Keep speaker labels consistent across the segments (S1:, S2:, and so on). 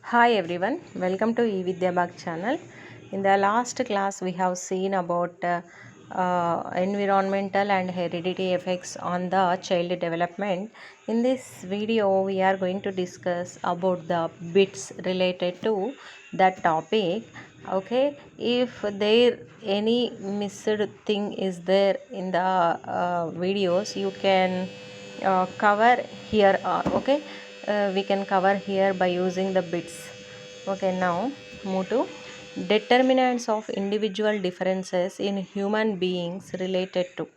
S1: Hi everyone, welcome to eVidya Bag channel. In the last class, we have seen about environmental and heredity effects on the child development. In this video, we are going to discuss about the bits related to that topic. Okay, if there any missed thing is there in the videos, you can cover here. We can cover here by using the bits. Okay, now move to determinants of individual differences in human beings related to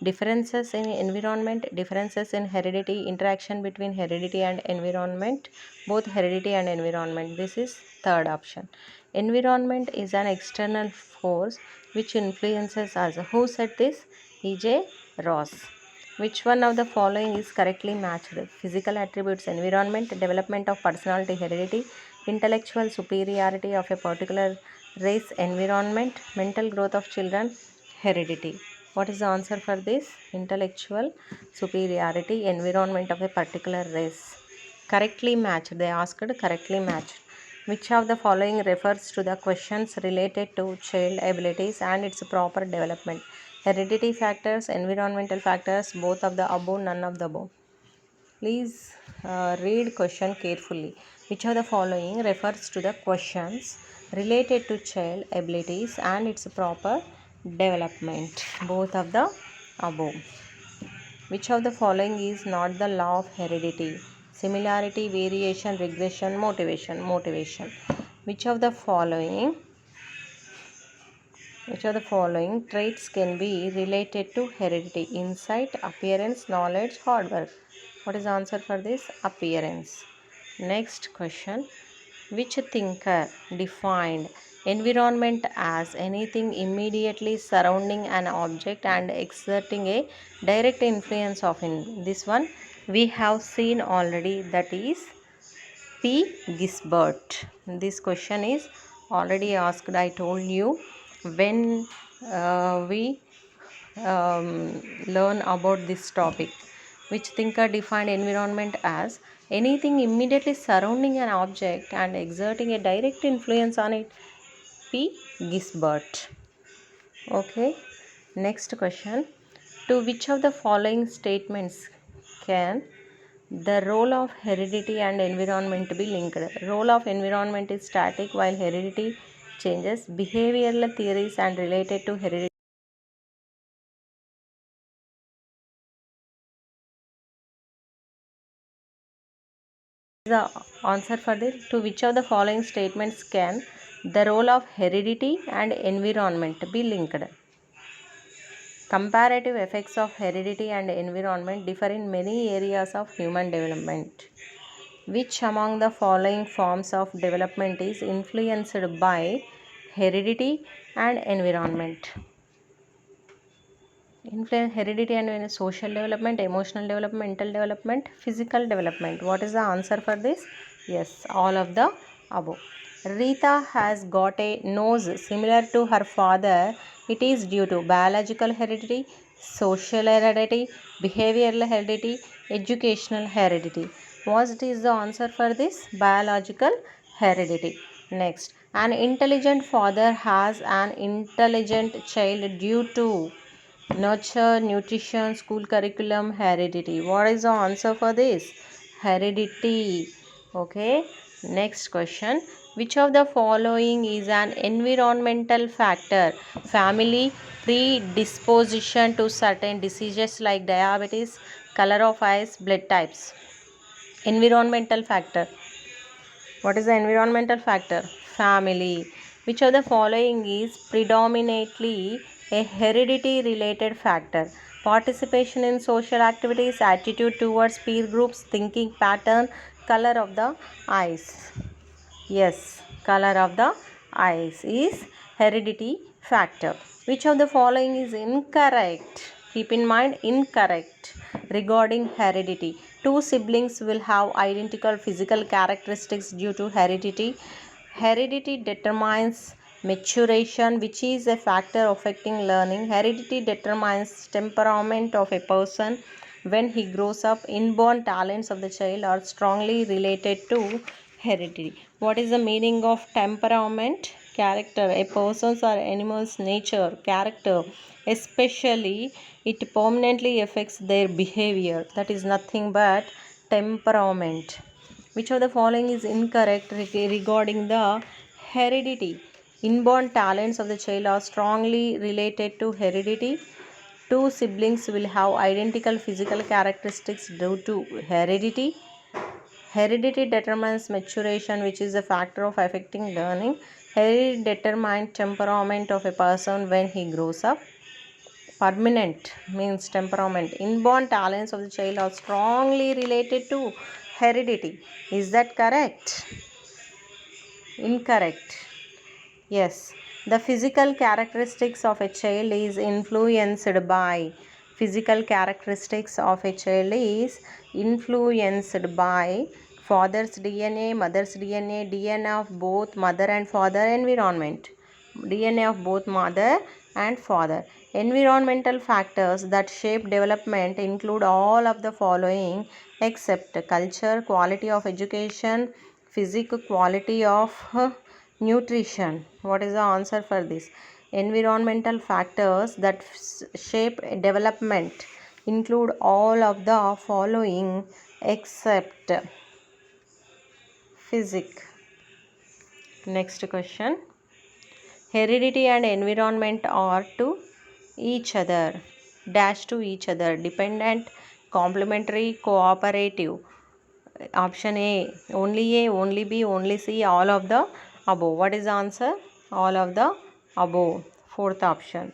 S1: differences in environment, differences in heredity, interaction between heredity and environment, both heredity and environment. This is third option. Environment is an external force which influences us. Who said this? E.J. Ross. Which one of the following is correctly matched? Physical attributes, environment, development of personality, heredity, intellectual superiority of a particular race, environment, mental growth of children, heredity. What is the answer for this? Intellectual superiority, environment of a particular race. Correctly matched. They asked correctly matched. Which of the following refers to the questions related to child abilities and its proper development? Heredity factors, environmental factors, both of the above, none of the above. Please read question carefully. Which of the following refers to the questions related to child abilities and its proper development? Both of the above. Which of the following is not the law of heredity? Similarity, variation, regression, motivation. Which of the following traits can be related to heredity? Insight, appearance, knowledge, hard work. What is the answer for this? Appearance. Next question. Which thinker defined environment as anything immediately surrounding an object and exerting a direct influence of it? This one we have seen already, that is P. Gisbert. This question is already asked. I told you when we learn about this topic. Which thinker defined environment as anything immediately surrounding an object and exerting a direct influence on it? P. Gisbert. Okay. Next question. To which of the following statements can the role of heredity and environment be linked? Role of environment is static while heredity changes. Behavioral theories and related to heredity. The answer for this. To which of the following statements can the role of heredity and environment be linked? Comparative effects of heredity and environment differ in many areas of human development. Which among the following forms of development is influenced by heredity and environment? Influence heredity and social development, emotional development, mental development, physical development. What is the answer for this? Yes, all of the above. Rita has got a nose similar to her father. It is due to biological heredity, social heredity, behavioral heredity, educational heredity. What is the answer for this? Biological heredity. Next, an intelligent father has an intelligent child due to nurture, nutrition, school curriculum, heredity. What is the answer for this? Heredity. Okay. Next question. Which of the following is an environmental factor? Family predisposition to certain diseases like diabetes, color of eyes, blood types. Environmental factor. What is the environmental factor? Family. Which of the following is predominantly a heredity related factor? Participation in social activities, attitude towards peer groups, thinking pattern, color of the eyes. Yes, color of the eyes is heredity factor. Which of the following is incorrect? Keep in mind, incorrect regarding heredity. Two siblings will have identical physical characteristics due to heredity. Heredity determines maturation, which is a factor affecting learning. Heredity determines temperament of a person when he grows up. Inborn talents of the child are strongly related to Heredity. What is the meaning of temperament? Character. A person's or animal's nature, character, especially it permanently affects their behavior. That is nothing but temperament. Which of the following is incorrect regarding the heredity? Inborn talents of the child are strongly related to heredity. Two siblings will have identical physical characteristics due to heredity. Heredity determines maturation, which is a factor of affecting learning. Heredity determines temperament of a person when he grows up. Permanent means temperament. Inborn talents of the child are strongly related to heredity. Is that correct? Incorrect. Yes. The physical characteristics of a child is influenced by father's DNA, mother's DNA, DNA of both mother and father, environment. DNA of both mother and father. Environmental factors that shape development include all of the following except culture, quality of education, physical quality of nutrition. What is the answer for this? Environmental factors that shape development include all of the following except physics. Next question. Heredity and environment are to each other, dash to each other, dependent, complementary, cooperative. Option A, only B, only C, all of the above. What is the answer? All of the above. Fourth option.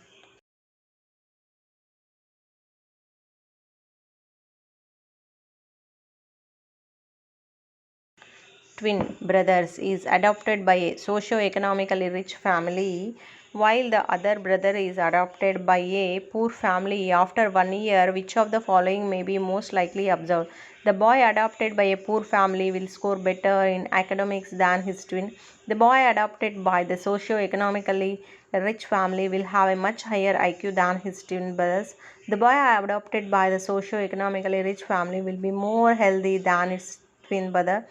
S1: Twin brothers is adopted by a socio-economically rich family while the other brother is adopted by a poor family. After 1 year, which of the following may be most likely observed? The boy adopted by a poor family will score better in academics than his twin. The boy adopted by the socio-economically rich family will have a much higher IQ than his twin brothers. The boy adopted by the socio-economically rich family will be more healthy than its twin brother.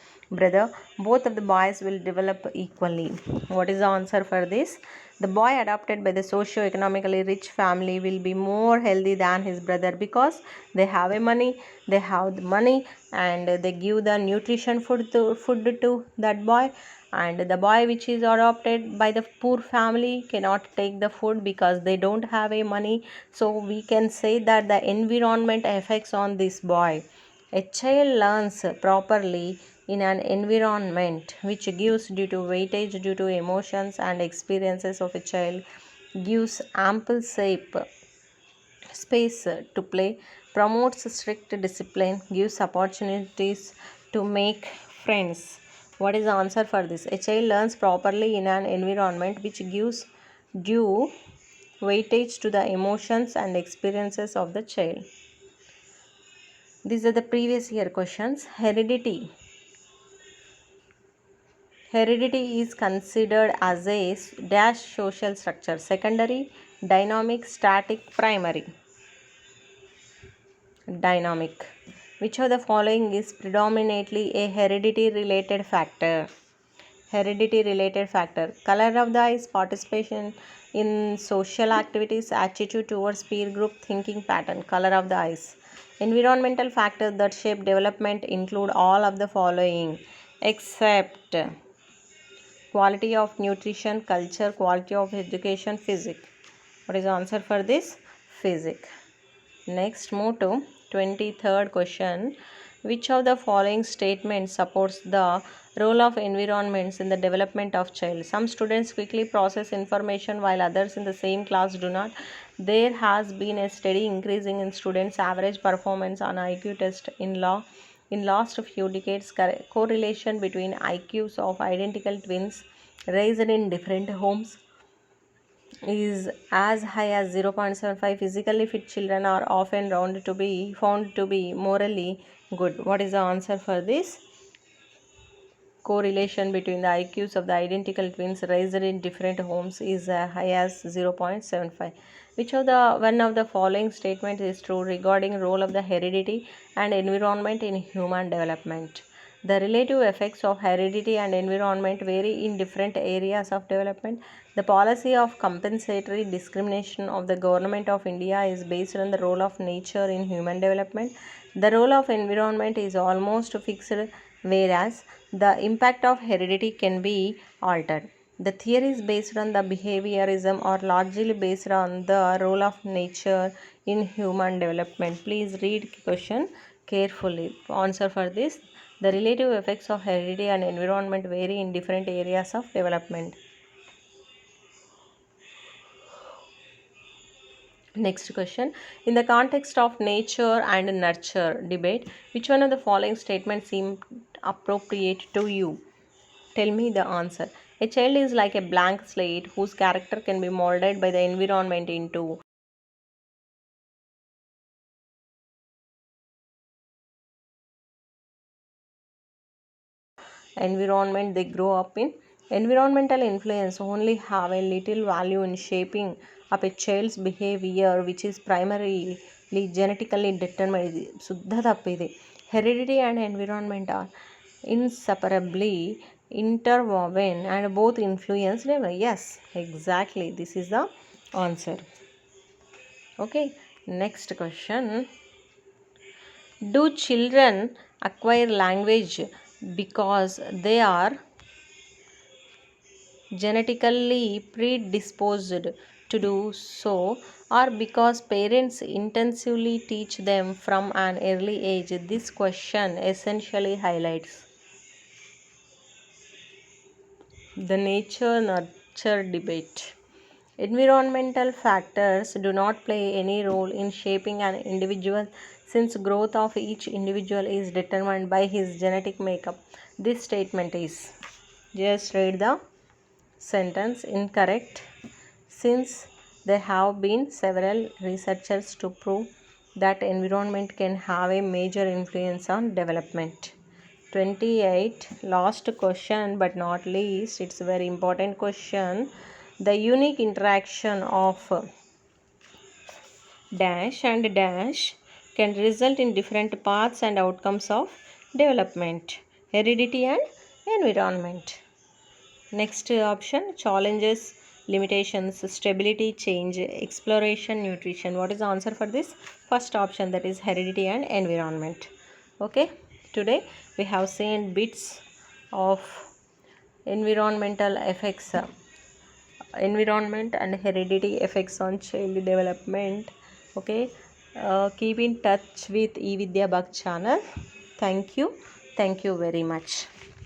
S1: Both of the boys will develop equally. What is the answer for this? The boy adopted by the socio-economically rich family will be more healthy than his brother because they have the money and they give the nutrition food to that boy, and the boy which is adopted by the poor family cannot take the food because they don't have a money. So we can say that the environment affects on this boy. A child learns properly in an environment which gives due to weightage due to emotions and experiences of a child, gives ample space to play, promotes strict discipline, gives opportunities to make friends. What is the answer for this? A child learns properly in an environment which gives due weightage to the emotions and experiences of the child. These are the previous year questions. Heredity is considered as a dash social structure: secondary, dynamic, static, primary. Dynamic. Which of the following is predominantly a heredity related factor? Heredity related factor: color of the eyes, participation in social activities, attitude towards peer group, thinking pattern. Color of the eyes. Environmental factors that shape development include all of the following except quality of nutrition, culture, quality of education, physics. What is the answer for this? Physics. Next, move to 23rd question. Which of the following statements supports the role of environments in the development of child? Some students quickly process information while others in the same class do not. There has been a steady increasing in students' average performance on IQ test in last few decades. Correlation between IQs of identical twins raised in different homes is as high as 0.75. Physically fit children are often found to be morally good. What is the answer for this? Correlation between the IQs of the identical twins raised in different homes is as high as 0.75. Which of the one of the following statements is true regarding role of the heredity and environment in human development? The relative effects of heredity and environment vary in different areas of development. The policy of compensatory discrimination of the government of India is based on the role of nature in human development. The role of environment is almost fixed, whereas the impact of heredity can be altered. The theories based on the behaviorism are largely based on the role of nature in human development. Please read question carefully. Answer for this. The relative effects of heredity and environment vary in different areas of development. Next question. In the context of nature and nurture debate, which one of the following statements seem appropriate to you? Tell me the answer. A child is like a blank slate whose character can be molded by the environment into environment they grow up in. Environmental influence only have a little value in shaping up a child's behavior, which is primarily genetically determined. Suddha tappide. Heredity and environment are inseparably interwoven and both influence them. Yes, exactly, this is the answer. Okay, next question. Do children acquire language because they are genetically predisposed to do so, or because parents intensively teach them from an early age? This question essentially highlights the nature nurture debate. Environmental factors do not play any role in shaping an individual, since growth of each individual is determined by his genetic makeup. This statement is, just read the sentence, incorrect, since there have been several researchers to prove that environment can have a major influence on development. 28, last question but not least, it's a very important question. The unique interaction of dash and dash can result in different paths and outcomes of development, heredity and environment. Next option, challenges, limitations, stability, change, exploration, nutrition. What is the answer for this? First option, that is heredity and environment. Okay, today we have seen bits of environmental effects, environment and heredity effects on child development. Okay, keep in touch with eVidya Bug channel. Thank you very much.